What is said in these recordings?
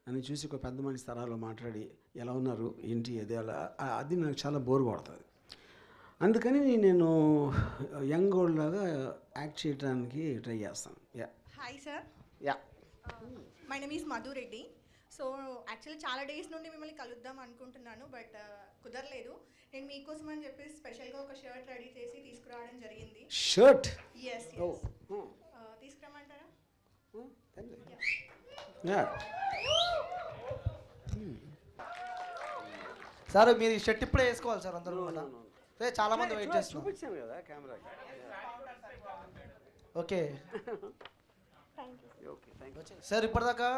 అని చూసి ఒక పెద్ద మనిషి తరాలో మాట్లాడి ఎలా ఉన్నారు ఏంటి అది అలా అది నాకు చాలా బోర్ కొడుతుంది. అందుకని నేను యంగ్ ఓల్డ్ లాగా యాక్ట్ చేయడానికి ట్రై చేస్తాను. Hi sir. Yeah my name is Madhu Reddy. So actually చాలా డేస్ నుండి మిమ్మల్ని కలుద్దాం అనుకుంటున్నాను, బట్ కుదరలేదు. నేను మీకోసం అని చెప్పేసి స్పెషల్గా ఒక షర్ట్ రెడీ చేసి తీసుకురావడం జరిగింది. షర్ట్? ఎస్. తీసుకురమ్మంటారా? సార్ మీరు ఈ షర్ట్ ఇప్పుడే వేసుకోవాలి సార్ అందరూ అనమాట. చాలా మంది వెయిట్ చేస్తున్నారు. చూపించాను కదా కెమెరా. ఓకే సార్, ఇప్పటిదాకా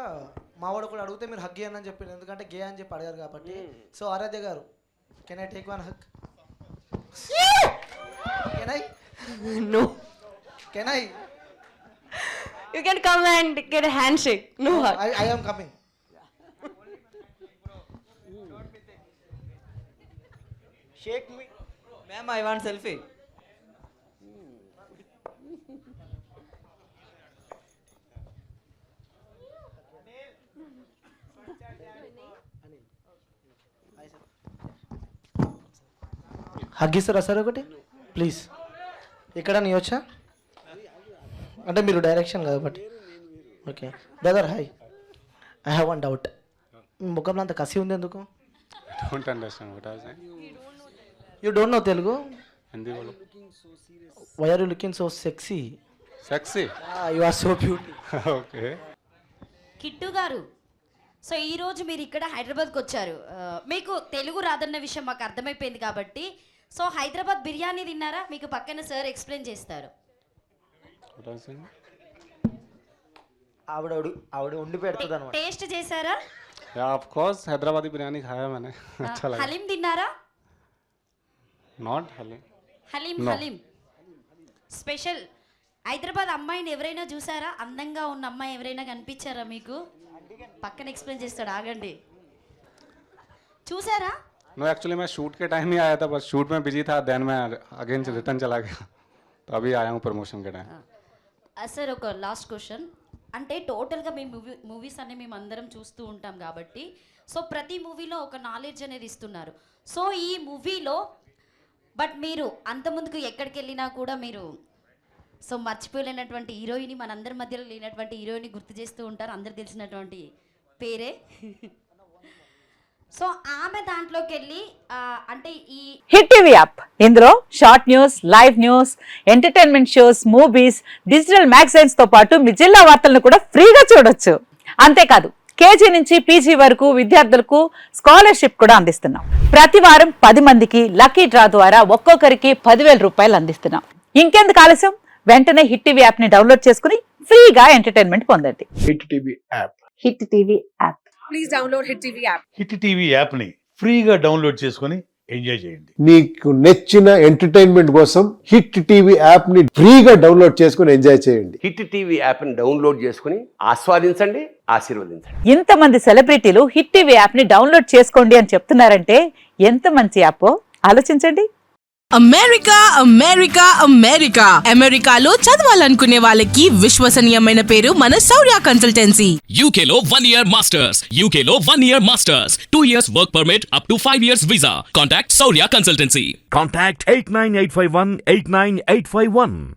మా వాడు కూడా అడిగితే మీరు హగ్ చేయను అని చెప్పారు, ఎందుకంటే గే అని చెప్పి అడిగారు కాబట్టి. సో ఆరాధ్య గారు, can I take one hug? Can I? No. Can I? You can come and get a handshake. No hug. I am coming. Shake me. Ma'am, I want selfie. Hug ఇస్తారా సార్ ఒకటి please? ఇక్కడ నీ వచ్చా అంటే మీరు direction కాబట్టి. Okay brother, hi. I have one doubt. ముఖంలో అంత కసి ఉంది ఎందుకు? Don't understand what I was saying. You don't know Telugu? Hindi bolo. Why are you looking so sexy? Sexy. You are so beauty. Okay. Kittu గారు, so ఈరోజు మీరు ఇక్కడ హైదరాబాద్కి వచ్చారు. మీకు తెలుగు రాదన్న విషయం మాకు అర్థమైపోయింది కాబట్టి, సో హైదరాబాద్ బిర్యానీ తిన్నారా? మీకు పక్కన సార్ ఎక్స్ప్లెయిన్ చేస్తారు. What I was saying? ఆవిడ ఉండి పెడుతుంది అనమాట. టేస్ట్ చేశారా? Yeah, of course. Hyderabadi biryani खाया मैंने. अच्छा लगा. హలీం తిన్నారా? Not halim. Haleem No. Haleem special. Hyderabad అమ్మాయిని ఎవరైనా చూసారా? అందంగా ఉన్న అమ్మాయి ఎవరైనా కనిపించారా మీకు? పక్కన ఎక్స్ప్లెయిన్ చేస్తాడు, ఆగండి. చూసారా? No, actually मैं शूट के टाइम ही आया था, बस शूट में बिजी था, देन मैं अगेन रिटर्न चला गया, तो अभी आया हूँ प्रमोशन के टाइम. సార్ ఒక లాస్ట్ క్వశ్చన్. అంటే టోటల్గా మేము మూవీస్ అన్ని మేము అందరం చూస్తూ ఉంటాం కాబట్టి, సో ప్రతి మూవీలో ఒక నాలెడ్జ్ అనేది ఇస్తున్నారు. సో ఈ మూవీలో బట్ మీరు అంతకుముందుకు ఎక్కడికి వెళ్ళినా కూడా మీరు సో మర్చిపోలేనటువంటి హీరోయిన్, మనందరి మధ్యలో లేనటువంటి హీరోయిన్ గుర్తు చేస్తూ ఉంటారు, అందరు తెలిసినటువంటి పేరే. సో ఆమె దాంట్లోకి వెళ్ళి అంటే ఈ హిట్ టీవీ యాప్, ఇందులో short news, live news, entertainment shows, movies, digital magazines తో పాటు మీ జిల్లా వార్తలను కూడా ఫ్రీగా చూడొచ్చు. అంతేకాదు కేజీ నుంచి పీజీ వరకు విద్యార్థులకు స్కాలర్షిప్ కూడా అందిస్తున్నాం. ప్రతి వారం 10 మందికి లక్కీ డ్రా ద్వారా ఒక్కొక్కరికి 10,000 రూపాయలు అందిస్తున్నాం. ఇంకెందుకు ఆలస్యం, వెంటనే హిట్ టీవీ యాప్ ని డౌన్లోడ్ చేసుకుని ఫ్రీగా ఎంటర్టైన్మెంట్ పొందండి. Hit TV app. Hit TV app. Please download Hit TV app. Hit TV app ని ఫ్రీగా డౌన్లోడ్ చేసుకొని ఎంజాయ్ చేయండి. మీకు నచ్చిన ఎంటర్టైన్మెంట్ కోసం హిట్ టీవీ యాప్ ని ఫ్రీగా డౌన్లోడ్ చేసుకొని ఎంజాయ్ చేయండి. హిట్ టీవీ యాప్ ని డౌన్లోడ్ చేసుకుని ఆస్వాదించండి, ఆశీర్వదించండి. ఇంతమంది సెలబ్రిటీలు హిట్ టీవీ యాప్ ని డౌన్లోడ్ చేసుకోండి అని చెప్తున్నారంటే ఎంత మంచి యాప్ ఆలోచించండి. అమెరికా అమెరికా అమెరికా అమెరికాలో చదవాలనుకునే వాళ్ళకి విశ్వసనీయమైన పేరు మన శౌర్య కన్సల్టెన్సీ. UK లో 1 year masters. UK లో 1 year masters. 2 years work permit up to 5 years visa. Contact Saurya Consultancy. Contact 89851 89851.